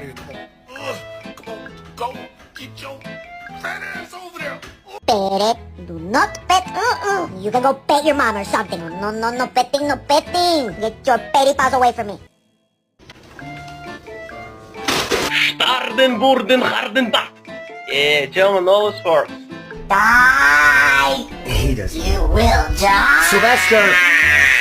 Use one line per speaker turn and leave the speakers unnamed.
out of here. Come on. Come on. Go. Get your fat ass over there.
Pet it. Do not pet. You can go pet your mom or something. No, no, no petting, no petting. Get your petty paws away from me.
Starden, Burden, Hardenbach. Yeah, gentlemen, all is for.
Die!
He does.
You will die!
Sylvester!